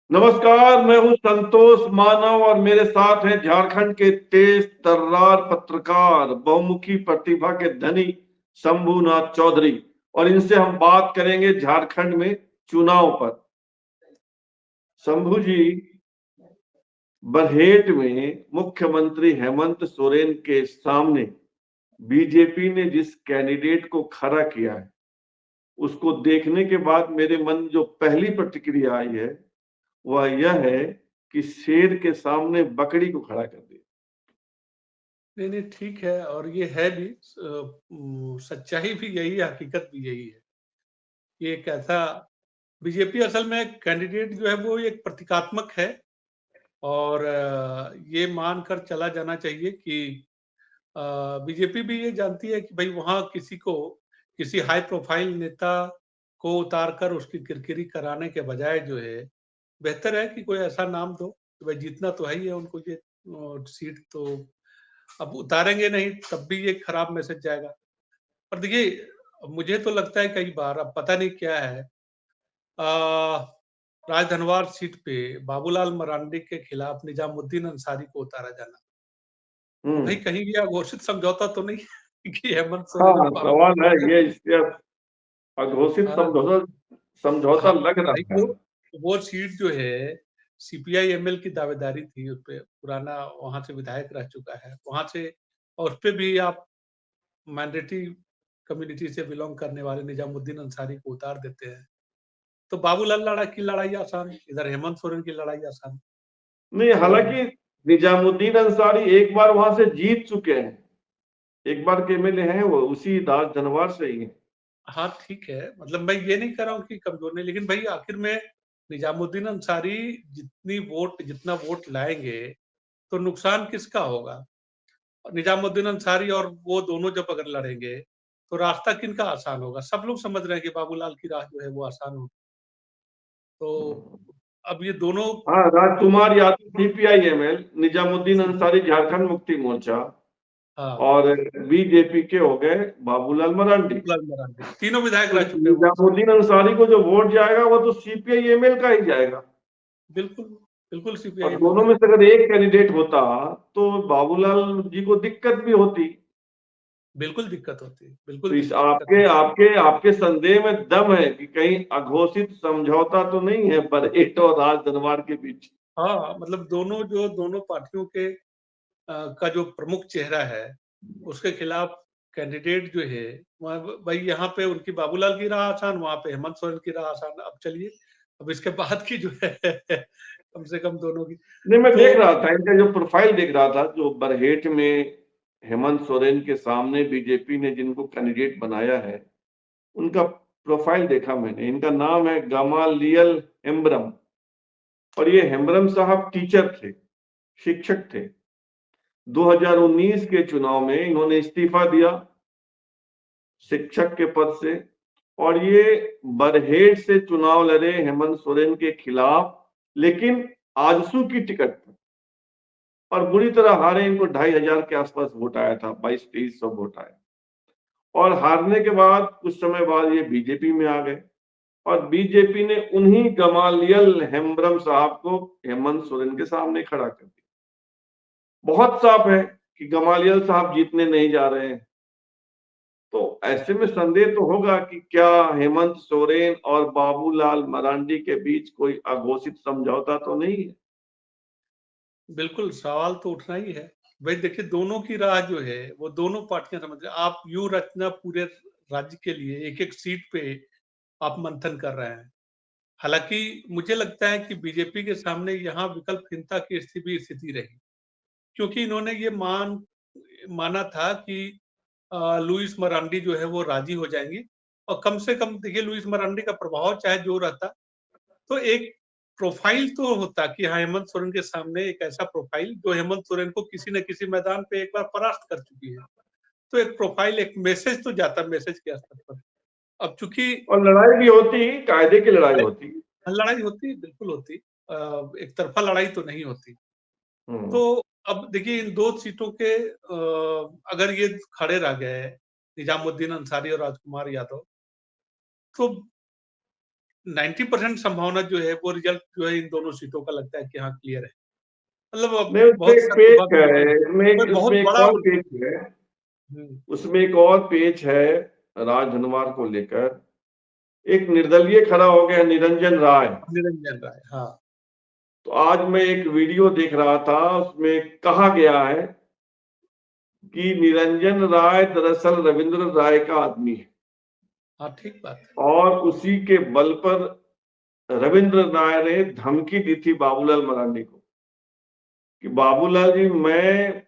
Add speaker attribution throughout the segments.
Speaker 1: नमस्कार, मैं हूं संतोष मानव और मेरे साथ हैं झारखंड के तेज तर्रार पत्रकार, बहुमुखी प्रतिभा के धनी शंभुनाथ चौधरी। और इनसे हम बात करेंगे झारखंड में चुनाव पर। शंभू जी, बरहेट में मुख्यमंत्री हेमंत सोरेन के सामने बीजेपी ने जिस कैंडिडेट को खड़ा किया है, उसको देखने के बाद मेरे मन में जो पहली प्रतिक्रिया आई है वह यह है कि शेर के सामने बकरी को खड़ा कर दिया।
Speaker 2: नहीं, नहीं, ठीक है और ये है भी सच्चाई भी यही है, हकीकत भी यही है। ये एक ऐसा बीजेपी असल में कैंडिडेट जो है वो एक प्रतीकात्मक है और ये मानकर चला जाना चाहिए कि बीजेपी भी ये जानती है कि भई वहाँ किसी हाई प्रोफाइल नेता को उतार कर उसकी किरकिरी कराने के बजाय जो है, बेहतर है कि कोई ऐसा नाम दो कि भाई जीतना तो है ही है उनको ये सीट तो अब उतारेंगे नहीं तब भी ये खराब मैसेज जाएगा। और देखिए, मुझे तो लगता है कई बार अब पता नहीं क्या है राजधनवार सीट पे बाबूलाल मरांडी के खिलाफ निजामुद्दीन अंसारी को उतारा जाना। तो भाई
Speaker 1: हम्म।
Speaker 2: कहीं ये अघोषित समझौता तो नहीं है कि हेमंत सोरेन
Speaker 1: हाँ,
Speaker 2: और
Speaker 1: सवाल है
Speaker 2: बाबूलाल
Speaker 1: ये, इससे अघोषित
Speaker 2: हाँ,
Speaker 1: समझौता समझौता
Speaker 2: हाँ,
Speaker 1: लग
Speaker 2: भाई
Speaker 1: रहा है।
Speaker 2: वो सीट जो है सीपीआई एमएल की दावेदारी थी उसपे पुराना वहाँ से विधायक रह चुका है। वहाँ से और उसपे भी आप माइनॉरिटी कम्युनिटी से बिलॉन्ग करने वाले निजामुद्दीन अंसारी को उतार देते हैं। तो बाबूलाल लड़ा की लड़ाई आसान, इधर हेमंत सोरेन की लड़ाई आसान।
Speaker 1: नहीं,
Speaker 2: तो
Speaker 1: हालांकि निजामुद्दीन अंसारी एक बार वहां से जीत चुके हैं। एक बार के एमएलए हैं, वो उसी राजधनवार से ही है।
Speaker 2: हाँ, ठीक है, मतलब मैं ये नहीं कह रहा हूँ कि कमज़ोर नहीं, लेकिन भई आखिर में निजामुद्दीन अंसारी जितना वोट लाएँगे, तो नुकसान किसका होगा? निजामुद्दीन अंसारी और वो दोनों जब अगर लड़ेंगे, तो रास्ता किनका आसान होगा? सब लोग समझ रहे हैं कि बाबूलाल की राह जो है वो आसान होगी। तो अब ये दोनों
Speaker 1: हाँ,
Speaker 2: जो
Speaker 1: राजकुमार यादव सीपीआई एमएल, निजामुद्दीन अंसारी झारखंड मुक्ति मोर्चा
Speaker 2: हाँ,
Speaker 1: और बीजेपी के हो गए बाबूलाल मरांडी।
Speaker 2: बाबूलाल मरांडी, तीनों विधायक
Speaker 1: तो
Speaker 2: रह चुके हैं वहाँ से।
Speaker 1: निजामुद्दीन अंसारी को जो वोट जाएगा वो तो सीपीआई एमएल का ही जाएगा।
Speaker 2: बिल्कुल, बिल्कुल
Speaker 1: और
Speaker 2: सीपीआई एमएल
Speaker 1: दोनों
Speaker 2: का
Speaker 1: में से
Speaker 2: जाएगा।
Speaker 1: अगर एक कैंडिडेट होता तो बाबूलाल जी को दिक्कत भी होती।
Speaker 2: बिल्कुल दिक्कत होती है,
Speaker 1: तो
Speaker 2: बिल्कुल
Speaker 1: इस
Speaker 2: दिक्कत
Speaker 1: आपके
Speaker 2: होती है।
Speaker 1: आपके आपके संदेह में दम है कि कहीं अघोषित समझौता तो नहीं है बरहेट और राज दरबार के बीच।
Speaker 2: हाँ, मतलब दोनों पार्टियों के का जो प्रमुख चेहरा है, उसके खिलाफ कैंडिडेट जो है, वहाँ भई यहाँ पे उनकी बाबूलाल की राह आसान, वहाँ पे हेमंत सोरेन की राह आसान। अब चलिए, अब इसके बाद की जो है कम से कम दोनों की
Speaker 1: नहीं, मैं
Speaker 2: तो
Speaker 1: देख रहा था इनका जो प्रोफाइल देख रहा था, जो बरहेट में हेमंत सोरेन के सामने बीजेपी ने जिनको कैंडिडेट बनाया है, उनका प्रोफाइल देखा मैंने। इनका नाम है गमालियल हेम्ब्रम। और ये हेम्ब्रम साहब टीचर थे, शिक्षक थे। 2019 के चुनाव में इन्होंने इस्तीफा दिया शिक्षक के पद से, और ये बरहेट से चुनाव लड़े हेमंत सोरेन के खिलाफ, लेकिन आजसू की टिकट पर, और बुरी तरह हारे। इनको 2,500 के आसपास वोट आया था, 2200-2300 वोट आए। और हारने के बाद कुछ समय बाद ये बीजेपी में आ गए, और बीजेपी ने उन्हीं गमालियल हेम्ब्रम साहब को हेमंत सोरेन के सामने खड़ा कर दिया। बहुत साफ है कि गमालियल साहब जीतने नहीं जा रहे हैं। तो ऐसे में संदेह तो होगा कि क्या हेमंत सोरेन और बाबूलाल मरांडी के बीच कोई अघोषित समझौता तो नहीं है।
Speaker 2: बिल्कुल सवाल तो उठना ही है। भाई देखिए, दोनों की राह जो है, वो दोनों पार्टियाँ समझ रहे हैं। आप यूँ रचना पूरे राज्य के लिए एक-एक सीट पे आप मंथन कर रहे हैं। हालाँकि मुझे लगता है कि बीजेपी के सामने यहाँ विकल्पहीनता की स्थिति रही, क्योंकि इन्होंने ये माना था कि लुइस मरांडी जो है वो राजी हो जाएँगी और कम से कम देखिए लुइस मरांडी का प्रभाव चाहे जो रहता, तो एक प्रोफ़ाइल तो होता कि हाँ, हेमंत सोरेन के सामने एक ऐसा प्रोफ़ाइल जो हेमंत सोरेन को किसी न किसी मैदान पे एक बार परास्त कर चुकी है। तो एक प्रोफ़ाइल, एक मैसेज तो जाता मैसेज के स्तर पर। अब चूँकि
Speaker 1: और लड़ाई भी होती, कायदे की लड़ाई होती।
Speaker 2: लड़ाई होती, बिल्कुल होती। एक तरफ़ा लड़ाई तो नहीं होती।
Speaker 1: हम्म।
Speaker 2: तो अब देखिए इन 2 सीटों के अगर ये खड़े रह गए, निजामुद्दीन अंसारी और राजकुमार यादव, तो 90% संभावना जो है वो रिजल्ट जो है इन दोनों सीटों का लगता है कि हाँ क्लियर है। मतलब
Speaker 1: नहीं, उसमें
Speaker 2: बहुत
Speaker 1: एक
Speaker 2: शक
Speaker 1: पेच
Speaker 2: वक्त
Speaker 1: है,
Speaker 2: कोई बहुत
Speaker 1: उसमें एक
Speaker 2: बड़ा।
Speaker 1: और पेच है,
Speaker 2: हम्म,
Speaker 1: उसमें एक और पेच है राज हनवार को लेकर। एक निर्दलीय खड़ा हो गया निरंजन राय।
Speaker 2: निरंजन राय, हाँ।
Speaker 1: तो आज मैं एक वीडियो देख रहा था, उसमें कहा गया है कि निरंजन राय दरअसल रविंद्र राय का आदमी है,
Speaker 2: हाँ ठीक बात है।
Speaker 1: और उसी के बल पर रविंद्र राय ने धमकी दी थी बाबूलाल मरांडी को कि बाबूलाल जी, मैं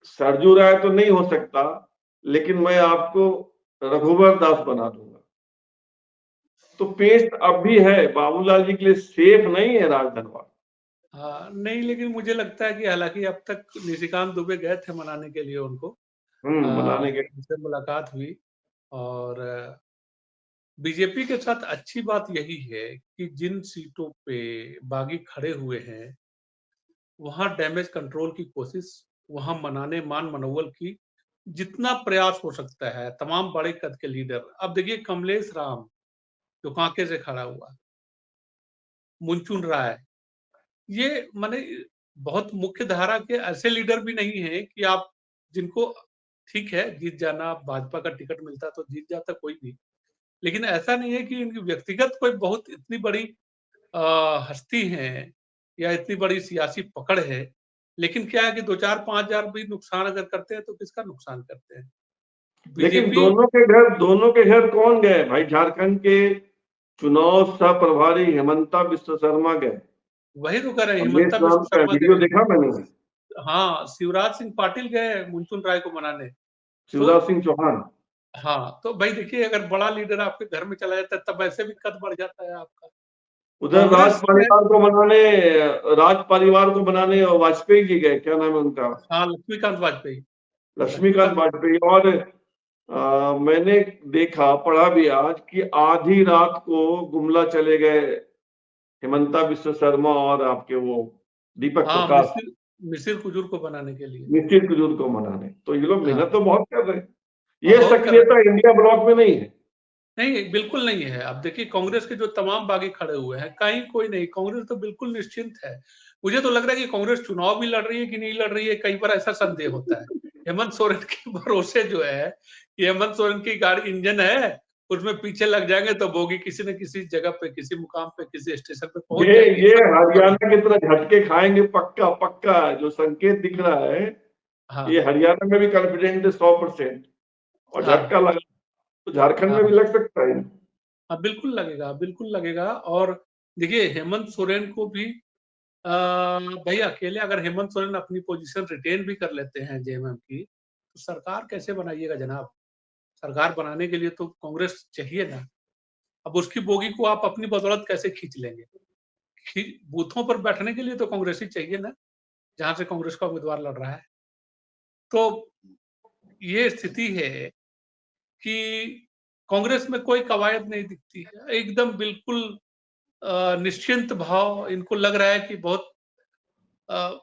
Speaker 1: सरजू राय तो नहीं हो सकता, लेकिन मैं आपको रघुवर दास बना दूंगा। तो पेस्ट अब भी है, बाबूलाल जी के लिए सेफ नहीं है राजधनवार।
Speaker 2: हाँ नहीं, लेकिन मुझे लगता है कि हालांकि अब तक निशिकांत दुबे गए थे मनाने के लिए उनको,
Speaker 1: बनाने के
Speaker 2: उनसे मुलाकात हुई। और बीजेपी के साथ अच्छी बात यही है कि जिन सीटों पे बागी खड़े हुए हैं वहां डैमेज कंट्रोल की कोशिश, वहां मनाने मान मनोवल की जितना प्रयास हो सकता है तमाम बड़े कद के लीडर। अब देखिए कमलेश राम जो कांके से खड़ा हुआ, मुंचुन राय, ये माने बहुत मुख्य धारा के ऐसे लीडर भी नहीं है कि आप जिनको, ठीक है जीत जाना, भाजपा का टिकट मिलता तो जीत जाता कोई भी, लेकिन ऐसा नहीं है कि इनकी व्यक्तिगत कोई बहुत इतनी बड़ी हस्ती है या इतनी बड़ी सियासी पकड़ है। लेकिन क्या है कि 2-4-5 हजार भी नुकसान अगर करते हैं तो किसका नुकसान करते हैं?
Speaker 1: लेकिन
Speaker 2: बीजेपी।
Speaker 1: दोनों के घर कौन गए भाई? झारखंड के चुनाव सह प्रभारी हेमंता विश्व शर्मा गए।
Speaker 2: वही तो कर रहे हैं,
Speaker 1: कमलेश
Speaker 2: हिमंता
Speaker 1: राम
Speaker 2: विश्व
Speaker 1: का
Speaker 2: शर्मा
Speaker 1: वीडियो
Speaker 2: गए।
Speaker 1: देखा मैंने,
Speaker 2: हाँ, शिवराज सिंह पाटिल गए मुंचुन राय को मनाने। तो
Speaker 1: शिवराज सिंह चौहान।
Speaker 2: हाँ, तो भाई देखिए अगर बड़ा लीडर आपके घर में चला जाता है तब ऐसे भी कद बढ़ जाता है आपका।
Speaker 1: उधर
Speaker 2: कांग्रेस में
Speaker 1: राज परिवार को बनाने वाजपेयी जी गए, क्या नाम है उनका,
Speaker 2: हाँ, लक्ष्मीकांत वाजपेयी।
Speaker 1: लक्ष्मीकांत
Speaker 2: लक्ष्मीकांत
Speaker 1: वाजपेयी। और मैंने देखा, पढ़ा भी आज कि आधी रात को गुमला चले गए हेमंता विश्व शर्मा और आपके वो दीपक
Speaker 2: हाँ,
Speaker 1: प्रकाश
Speaker 2: मिसिर कुजूर को बनाने के लिए।
Speaker 1: निश्चित कुजूर को मनाने। तो ये लोग मेहनत
Speaker 2: हाँ,
Speaker 1: तो बहुत कर रहे हैं।
Speaker 2: हाँ,
Speaker 1: ये
Speaker 2: बहुत कर रहे हैं।
Speaker 1: सक्रियता इंडिया ब्लॉक में नहीं है।
Speaker 2: नहीं, बिल्कुल नहीं है। अब देखिए कांग्रेस के जो तमाम बागी खड़े हुए हैं, कहीं कोई नहीं, कांग्रेस तो बिल्कुल निश्चिंत है। मुझे तो लग रहा है कि कांग्रेस चुनाव भी लड़ रही है कि नहीं लड़ रही है, कई बार ऐसा संदेह होता है। हेमंत सोरेन के भरोसे जो है कि हेमंत सोरेन की गाड़ी इंजन है, उसमें पीछे लग जाएंगे तो बोगी किसी न किसी जगह पे, किसी मुकाम पे, किसी स्टेशन पे पहुंच जाएगी।
Speaker 1: ये
Speaker 2: फर्क नहीं पड़ेगा।
Speaker 1: हरियाणा की तरह झटके खाएंगे, पक्का पक्का जो संकेत दिख रहा है। ये
Speaker 2: हाँ,
Speaker 1: हरियाणा में भी कॉन्फिडेंट है 100%, और
Speaker 2: हाँ,
Speaker 1: झटका लगा तो झारखंड में भी
Speaker 2: हाँ,
Speaker 1: लग सकता है।
Speaker 2: हाँ, बिल्कुल लगेगा, बिल्कुल लगेगा। और देखिए हेमंत सोरेन को भी भाई अकेले अगर हेमंत सोरेन अपनी पोजीशन रिटेन भी कर लेते हैं जेएमएम की, तो सरकार कैसे बनाइएगा जनाब? सरकार बनाने के लिए तो कांग्रेस चाहिए ना। अब उसकी बोगी को आप अपनी बदौलत कैसे खींच लेंगे? बूथों पर बैठने के लिए तो कांग्रेस ही चाहिए ना, जहां से कांग्रेस का उम्मीदवार लड़ रहा है। तो ये स्थिति है कि कांग्रेस में कोई कवायद नहीं दिखती है, एकदम बिल्कुल निश्चिंत भाव। इनको लग रहा है कि बहुत अ,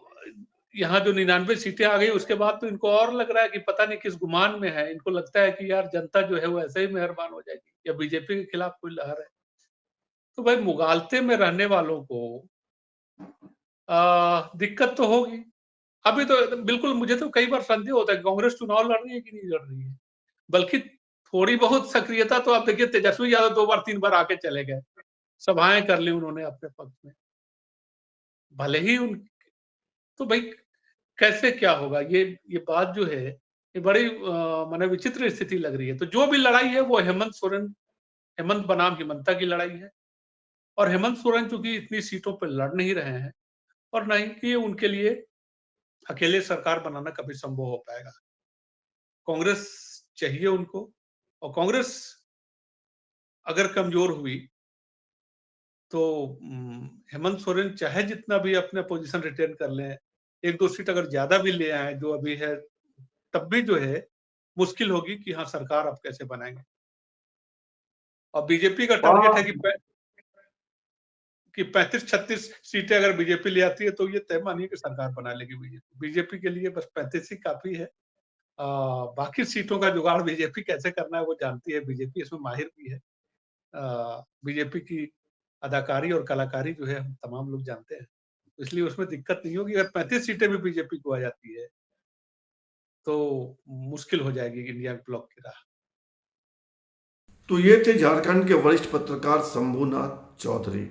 Speaker 2: यहाँ जो 99 सीटें आ गई उसके बाद तो इनको और लग रहा है कि पता नहीं किस गुमान में है। इनको लगता है कि यार जनता जो है वो ऐसे ही मेहरबान हो जाएगी या बीजेपी के खिलाफ कोई लहर है। तो भाई मुगालते में रहने वालों को दिक्कत तो होगी। अभी तो बिल्कुल मुझे तो कई बार संदेह होता है कि कांग्रेस चुनाव लड़ रही है कि नहीं लड़ रही है। बल्कि थोड़ी बहुत सक्रियता तो आप देखिए तेजस्वी यादव 2 बार 3 बार आके चले गए। सभाएँ कर ली उन्होंने अपने पक्ष में। भले ही उन तो भाई कैसे क्या होगा? ये बात जो है, ये बड़ी माने विचित्र स्थिति लग रही है। तो जो भी लड़ाई है वो हेमंत सोरेन, हेमंत बनाम हिमंता की लड़ाई है। और हेमंत सोरेन चूँकि इतनी सीटों पे लड़ नहीं रहे हैं और ना ही कि उनके लिए अकेले सरकार बनाना कभी संभव हो पाएगा। कांग्रेस चाहिए उनको, और कांग्रेस अगर कमज़ोर हुई तो हेमंत सोरेन चाहे जितना भी अपना पोज़ीशन रिटेन कर लें, 1-2 सीट अगर ज़्यादा भी ले आएँ जो अभी है, तब भी जो है मुश्किल होगी कि हाँ, सरकार अब कैसे बनाएँगे। और बीजेपी का टारगेट है
Speaker 1: बात
Speaker 2: कि 35-36 सीटें अगर बीजेपी ले आती है तो ये तय मानिए कि सरकार बना लेगी बीजेपी। बीजेपी के लिए बस 35 ही काफ़ी है। बाकी सीटों का जुगाड़ बीजेपी कैसे करना है वो जानती है, बीजेपी इसमें माहिर भी है। बीजेपी की अदाकारी और कलाकारी जो है हम तमाम लोग जानते हैं। इसलिए उसमें दिक्कत नहीं होगी। अगर 35 सीटें भी बीजेपी को आ जाती है, तो मुश्किल हो जाएगी इंडिया ब्लॉक की राह।
Speaker 1: तो ये थे झारखंड के वरिष्ठ पत्रकार शंभूनाथ चौधरी।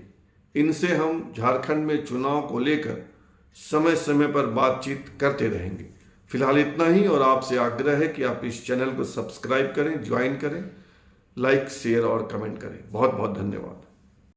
Speaker 1: इनसे हम झारखंड में चुनाव को लेकर समय समय पर बातचीत करते रहेंगे। फिलहाल इतना ही, और आपसे आग्रह है कि आप इस चैनल को सब्सक्राइब करें, ज्वाइन करें, लाइक, शेयर और कमेंट करें। बहुत बहुत धन्यवाद।